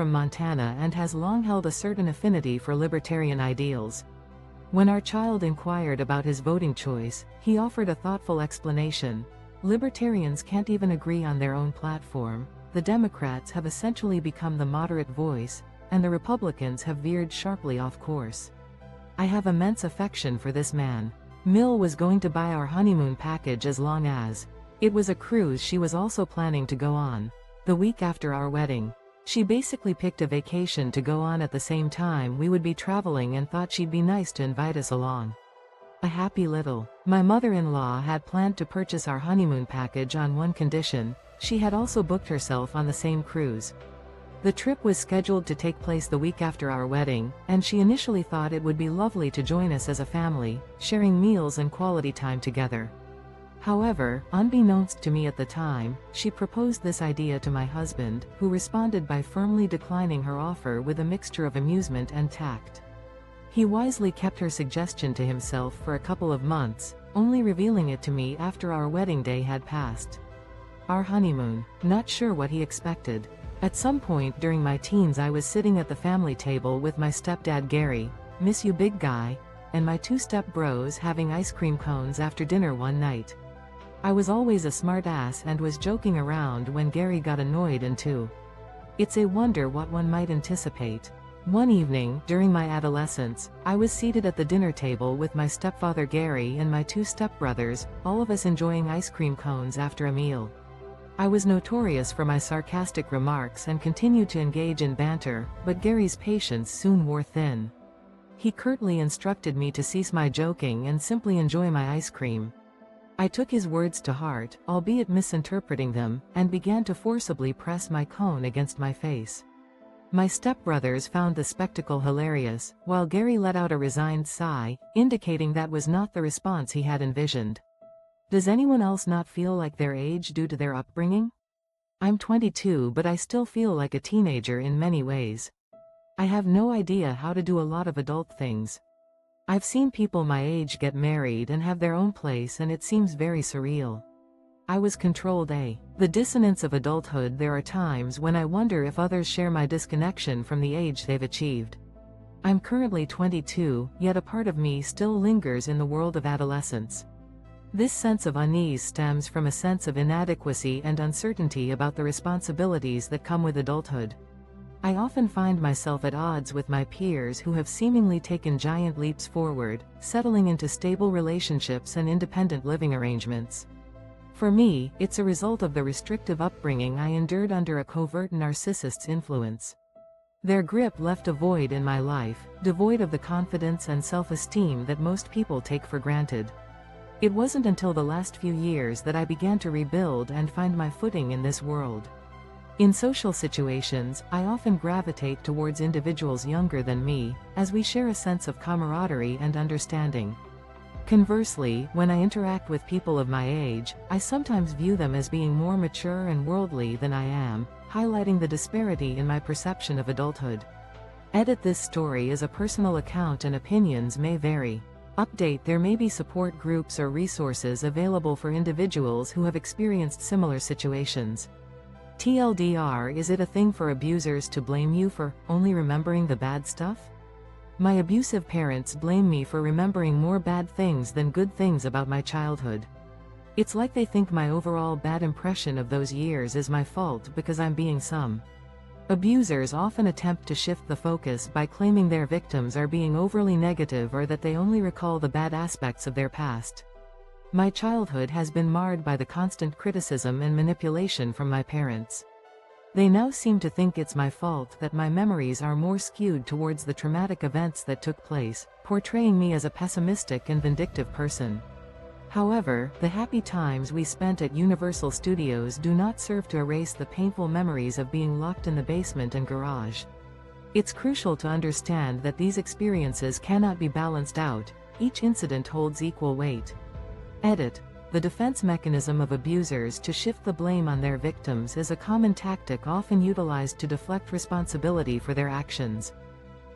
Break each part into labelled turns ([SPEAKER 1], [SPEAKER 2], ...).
[SPEAKER 1] from Montana and has long held a certain affinity for libertarian ideals. When our child inquired about his voting choice, he offered a thoughtful explanation. Libertarians can't even agree on their own platform, the Democrats have essentially become the moderate voice, and the Republicans have veered sharply off course. I have immense affection for this man. Mill was going to buy our honeymoon package as long as it was a cruise she was also planning to go on. The week after our wedding, she basically picked a vacation to go on at the same time we would be traveling and thought she'd be nice to invite us along. A happy little. My mother-in-law had planned to purchase our honeymoon package on one condition: she had also booked herself on the same cruise. The trip was scheduled to take place the week after our wedding, and she initially thought it would be lovely to join us as a family, sharing meals and quality time together. However, unbeknownst to me at the time, she proposed this idea to my husband, who responded by firmly declining her offer with a mixture of amusement and tact. He wisely kept her suggestion to himself for a couple of months, only revealing it to me after our wedding day had passed. Our honeymoon. Not sure what he expected. At some point during my teens I was sitting at the family table with my stepdad Gary, miss you big guy, and my two step bros having ice cream cones after dinner one night. I was always a smart ass and was joking around when Gary got annoyed and too. It's a wonder what one might anticipate. One evening, during my adolescence, I was seated at the dinner table with my stepfather Gary and my two stepbrothers, all of us enjoying ice cream cones after a meal. I was notorious for my sarcastic remarks and continued to engage in banter, but Gary's patience soon wore thin. He curtly instructed me to cease my joking and simply enjoy my ice cream. I took his words to heart, albeit misinterpreting them, and began to forcibly press my cone against my face. My stepbrothers found the spectacle hilarious, while Gary let out a resigned sigh, indicating that was not the response he had envisioned. Does anyone else not feel like their age due to their upbringing? I'm 22, but I still feel like a teenager in many ways. I have no idea how to do a lot of adult things. I've seen people my age get married and have their own place and it seems very surreal. I was controlled. The dissonance of adulthood. There are times when I wonder if others share my disconnection from the age they've achieved. I'm currently 22, yet a part of me still lingers in the world of adolescence. This sense of unease stems from a sense of inadequacy and uncertainty about the responsibilities that come with adulthood. I often find myself at odds with my peers who have seemingly taken giant leaps forward, settling into stable relationships and independent living arrangements. For me, it's a result of the restrictive upbringing I endured under a covert narcissist's influence. Their grip left a void in my life, devoid of the confidence and self-esteem that most people take for granted. It wasn't until the last few years that I began to rebuild and find my footing in this world. In social situations, I often gravitate towards individuals younger than me, as we share a sense of camaraderie and understanding. Conversely, when I interact with people of my age, I sometimes view them as being more mature and worldly than I am, highlighting the disparity in my perception of adulthood. This story is a personal account and opinions may vary. Update: there may be support groups or resources available for individuals who have experienced similar situations. TLDR: is it a thing for abusers to blame you for only remembering the bad stuff? My abusive parents blame me for remembering more bad things than good things about my childhood. It's like they think my overall bad impression of those years is my fault because I'm being some. Abusers often attempt to shift the focus by claiming their victims are being overly negative or that they only recall the bad aspects of their past. My childhood has been marred by the constant criticism and manipulation from my parents. They now seem to think it's my fault that my memories are more skewed towards the traumatic events that took place, portraying me as a pessimistic and vindictive person. However, the happy times we spent at Universal Studios do not serve to erase the painful memories of being locked in the basement and garage. It's crucial to understand that these experiences cannot be balanced out, each incident holds equal weight. The defense mechanism of abusers to shift the blame on their victims is a common tactic often utilized to deflect responsibility for their actions.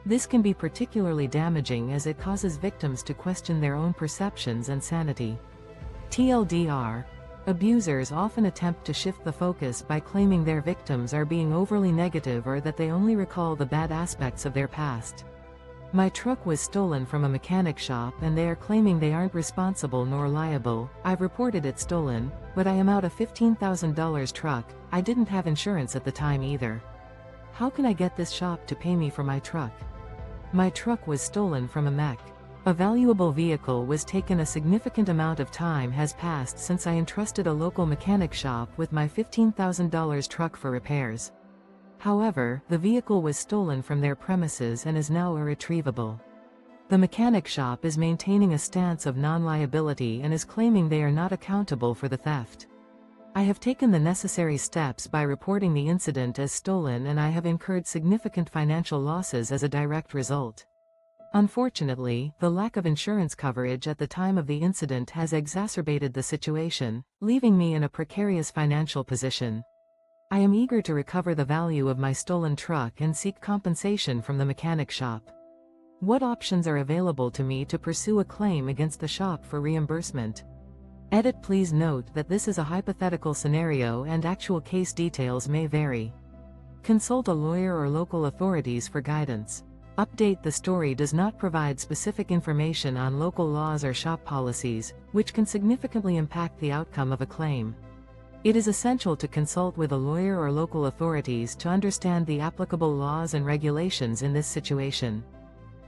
[SPEAKER 1] This can be particularly damaging as it causes victims to question their own perceptions and sanity. TLDR: Abusers often attempt to shift the focus by claiming their victims are being overly negative or that they only recall the bad aspects of their past. My truck was stolen from a mechanic shop and they are claiming they aren't responsible nor liable. I've reported it stolen, but I am out a $15,000 truck. I didn't have insurance at the time either. How can I get this shop to pay me for my truck? My truck was stolen from a mech. A valuable vehicle was taken. A significant amount of time has passed since I entrusted a local mechanic shop with my $15,000 truck for repairs. However, the vehicle was stolen from their premises and is now irretrievable. The mechanic shop is maintaining a stance of non-liability and is claiming they are not accountable for the theft. I have taken the necessary steps by reporting the incident as stolen and I have incurred significant financial losses as a direct result. Unfortunately, the lack of insurance coverage at the time of the incident has exacerbated the situation, leaving me in a precarious financial position. I am eager to recover the value of my stolen truck and seek compensation from the mechanic shop. What options are available to me to pursue a claim against the shop for reimbursement? Edit. Please note that this is a hypothetical scenario and actual case details may vary. Consult a lawyer or local authorities for guidance. Update. The story does not provide specific information on local laws or shop policies, which can significantly impact the outcome of a claim. It is essential to consult with a lawyer or local authorities to understand the applicable laws and regulations in this situation.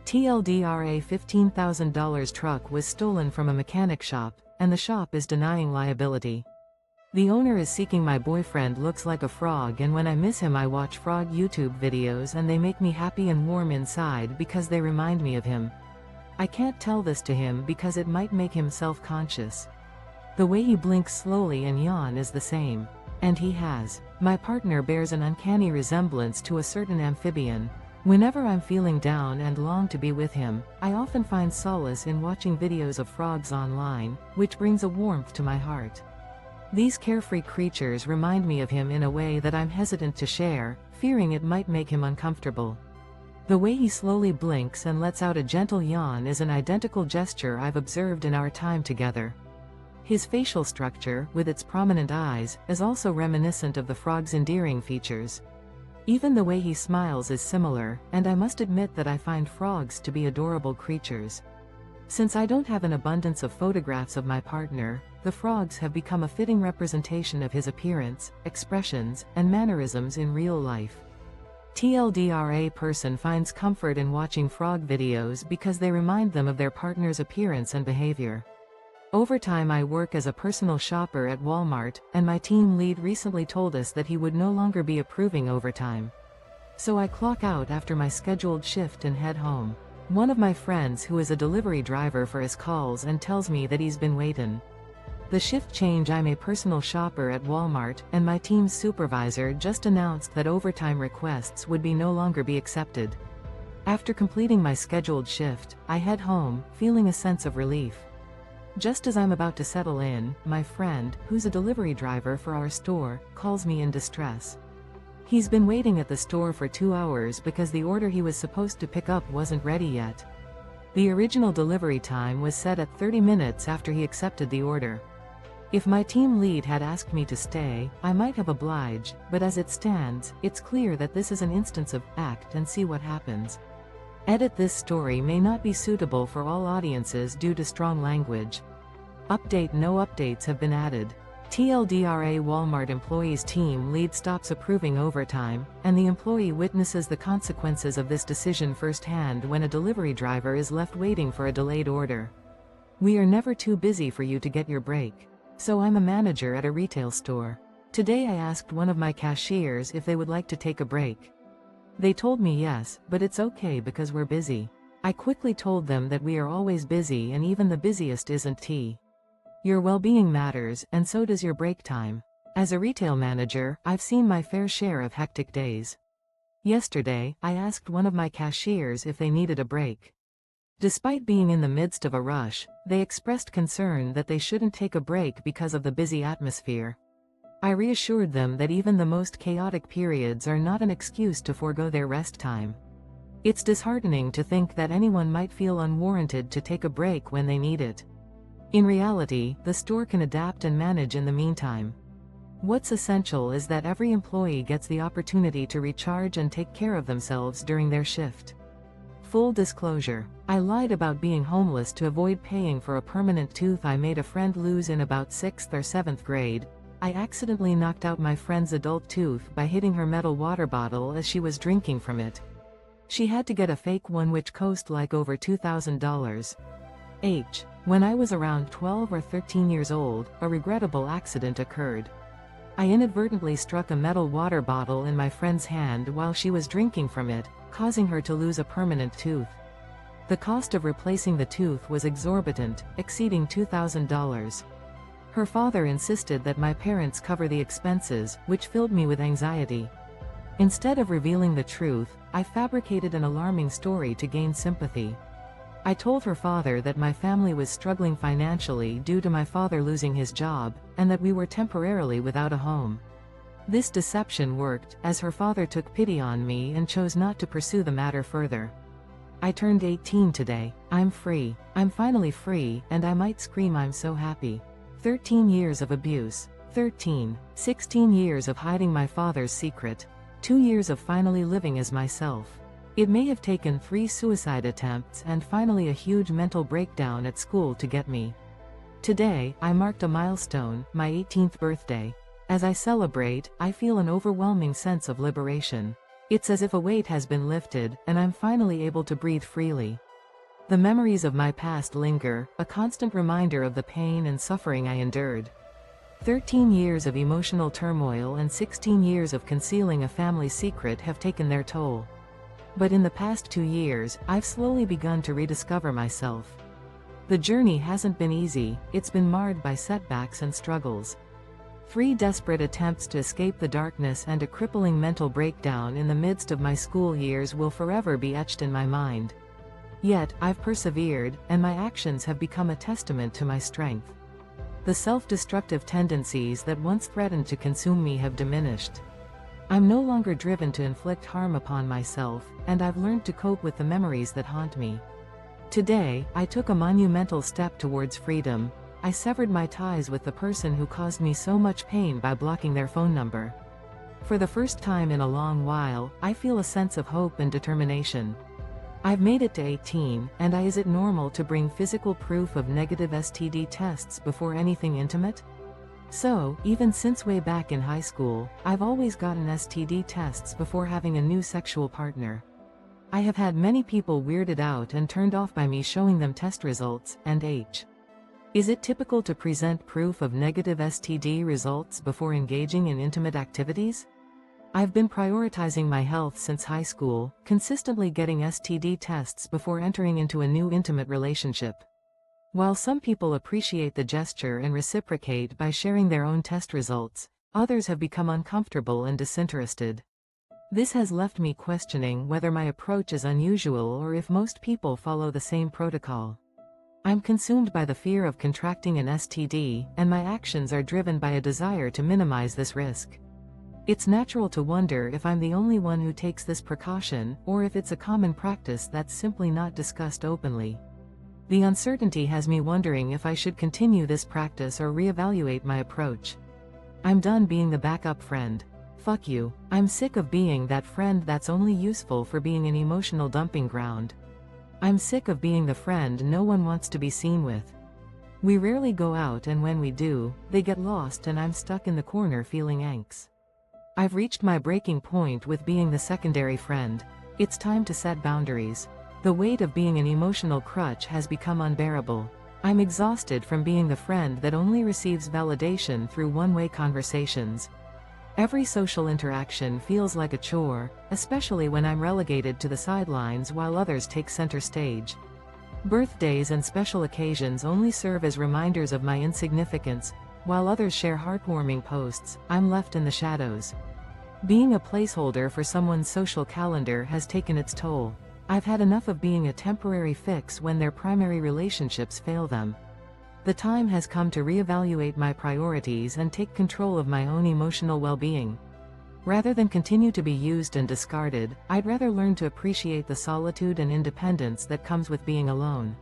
[SPEAKER 1] TLDR: a $15,000 truck was stolen from a mechanic shop, and the shop is denying liability. The owner is seeking. My boyfriend looks like a frog and when I miss him I watch frog YouTube videos and they make me happy and warm inside because they remind me of him. I can't tell this to him because it might make him self-conscious. The way he blinks slowly and yawn is the same. And he has. My partner bears an uncanny resemblance to a certain amphibian. Whenever I'm feeling down and long to be with him, I often find solace in watching videos of frogs online, which brings a warmth to my heart. These carefree creatures remind me of him in a way that I'm hesitant to share, fearing it might make him uncomfortable. The way he slowly blinks and lets out a gentle yawn is an identical gesture I've observed in our time together. His facial structure, with its prominent eyes, is also reminiscent of the frog's endearing features. Even the way he smiles is similar, and I must admit that I find frogs to be adorable creatures. Since I don't have an abundance of photographs of my partner, the frogs have become a fitting representation of his appearance, expressions, and mannerisms in real life. TLDR: a person finds comfort in watching frog videos because they remind them of their partner's appearance and behavior. Overtime. I work as a personal shopper at Walmart, and my team lead recently told us that he would no longer be approving overtime. So I clock out after my scheduled shift and head home. One of my friends who is a delivery driver for us calls and tells me that he's been waiting. The shift change. I'm a personal shopper at Walmart, and my team's supervisor just announced that overtime requests would no longer be accepted. After completing my scheduled shift, I head home, feeling a sense of relief. Just as I'm about to settle in, my friend, who's a delivery driver for our store, calls me in distress. He's been waiting at the store for 2 hours because the order he was supposed to pick up wasn't ready yet. The original delivery time was set at 30 minutes after he accepted the order. If my team lead had asked me to stay, I might have obliged, but as it stands, it's clear that this is an instance of act and see what happens. Edit. This story may not be suitable for all audiences due to strong language. Update. No updates have been added. TLDR: Walmart employee's team lead stops approving overtime, and the employee witnesses the consequences of this decision firsthand when a delivery driver is left waiting for a delayed order. We are never too busy for you to get your break. So I'm a manager at a retail store. Today I asked one of my cashiers if they would like to take a break. They told me yes, but it's okay because we're busy. I quickly told them that we are always busy and even the busiest isn't tea. Your well-being matters, and so does your break time. As a retail manager, I've seen my fair share of hectic days. Yesterday, I asked one of my cashiers if they needed a break. Despite being in the midst of a rush, they expressed concern that they shouldn't take a break because of the busy atmosphere. I reassured them that even the most chaotic periods are not an excuse to forego their rest time. It's disheartening to think that anyone might feel unwarranted to take a break when they need it. In reality, the store can adapt and manage in the meantime. What's essential is that every employee gets the opportunity to recharge and take care of themselves during their shift. Full disclosure. I lied about being homeless to avoid paying for a permanent tooth I made a friend lose in about 6th or 7th grade. I accidentally knocked out my friend's adult tooth by hitting her metal water bottle as she was drinking from it. She had to get a fake one which cost like over $2,000. When I was around 12 or 13 years old, a regrettable accident occurred. I inadvertently struck a metal water bottle in my friend's hand while she was drinking from it, causing her to lose a permanent tooth. The cost of replacing the tooth was exorbitant, exceeding $2,000. Her father insisted that my parents cover the expenses, which filled me with anxiety. Instead of revealing the truth, I fabricated an alarming story to gain sympathy. I told her father that my family was struggling financially due to my father losing his job, and that we were temporarily without a home. This deception worked, as her father took pity on me and chose not to pursue the matter further. I turned 18 today. I'm free. I'm finally free, and I might scream I'm so happy. 13 years of abuse. 16 years of hiding my father's secret. 2 years of finally living as myself. It may have taken 3 suicide attempts and finally a huge mental breakdown at school to get me. Today, I marked a milestone, my 18th birthday. As I celebrate, I feel an overwhelming sense of liberation. It's as if a weight has been lifted, and I'm finally able to breathe freely. The memories of my past linger, a constant reminder of the pain and suffering I endured. 13 years of emotional turmoil and 16 years of concealing a family secret have taken their toll. But in the past 2 years, I've slowly begun to rediscover myself. The journey hasn't been easy, it's been marred by setbacks and struggles. 3 desperate attempts to escape the darkness and a crippling mental breakdown in the midst of my school years will forever be etched in my mind. Yet, I've persevered, and my actions have become a testament to my strength. The self-destructive tendencies that once threatened to consume me have diminished. I'm no longer driven to inflict harm upon myself, and I've learned to cope with the memories that haunt me. Today, I took a monumental step towards freedom. I severed my ties with the person who caused me so much pain by blocking their phone number. For the first time in a long while, I feel a sense of hope and determination. I've made it to 18, and is it normal to bring physical proof of negative STD tests before anything intimate? So, even since way back in high school, I've always gotten STD tests before having a new sexual partner. I have had many people weirded out and turned off by me showing them test results, and Is it typical to present proof of negative STD results before engaging in intimate activities? I've been prioritizing my health since high school, consistently getting STD tests before entering into a new intimate relationship. While some people appreciate the gesture and reciprocate by sharing their own test results, others have become uncomfortable and disinterested. This has left me questioning whether my approach is unusual or if most people follow the same protocol. I'm consumed by the fear of contracting an STD, and my actions are driven by a desire to minimize this risk. It's natural to wonder if I'm the only one who takes this precaution, or if it's a common practice that's simply not discussed openly. The uncertainty has me wondering if I should continue this practice or reevaluate my approach. I'm done being the backup friend. Fuck you. I'm sick of being that friend that's only useful for being an emotional dumping ground. I'm sick of being the friend no one wants to be seen with. We rarely go out, and when we do, they get lost and I'm stuck in the corner feeling angst. I've reached my breaking point with being the secondary friend. It's time to set boundaries. The weight of being an emotional crutch has become unbearable. I'm exhausted from being the friend that only receives validation through one-way conversations. Every social interaction feels like a chore, especially when I'm relegated to the sidelines while others take center stage. Birthdays and special occasions only serve as reminders of my insignificance. While others share heartwarming posts, I'm left in the shadows. Being a placeholder for someone's social calendar has taken its toll. I've had enough of being a temporary fix when their primary relationships fail them. The time has come to reevaluate my priorities and take control of my own emotional well-being. Rather than continue to be used and discarded, I'd rather learn to appreciate the solitude and independence that comes with being alone.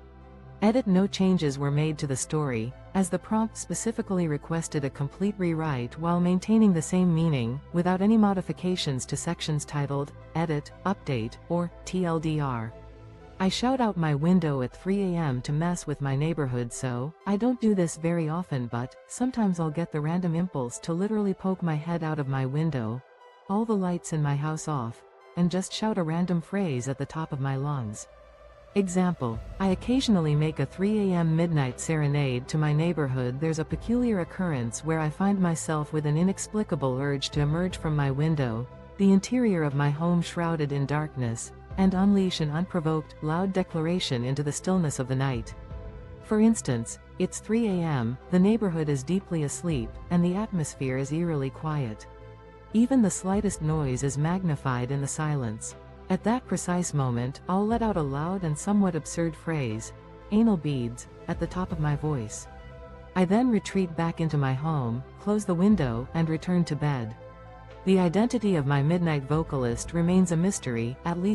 [SPEAKER 1] Edit: no changes were made to the story, as the prompt specifically requested a complete rewrite while maintaining the same meaning, without any modifications to sections titled, Edit, Update, or TLDR. I shout out my window at 3 a.m. to mess with my neighborhood, so I don't do this very often, but sometimes I'll get the random impulse to literally poke my head out of my window, all the lights in my house off, and just shout a random phrase at the top of my lungs. Example: I occasionally make a 3 a.m. midnight serenade to my neighborhood. There's a peculiar occurrence where I find myself with an inexplicable urge to emerge from my window, the interior of my home shrouded in darkness, and unleash an unprovoked, loud declaration into the stillness of the night. For instance, it's 3 a.m., the neighborhood is deeply asleep, and the atmosphere is eerily quiet. Even the slightest noise is magnified in the silence. At that precise moment, I'll let out a loud and somewhat absurd phrase, anal beads, at the top of my voice. I then retreat back into my home, close the window, and return to bed. The identity of my midnight vocalist remains a mystery, at least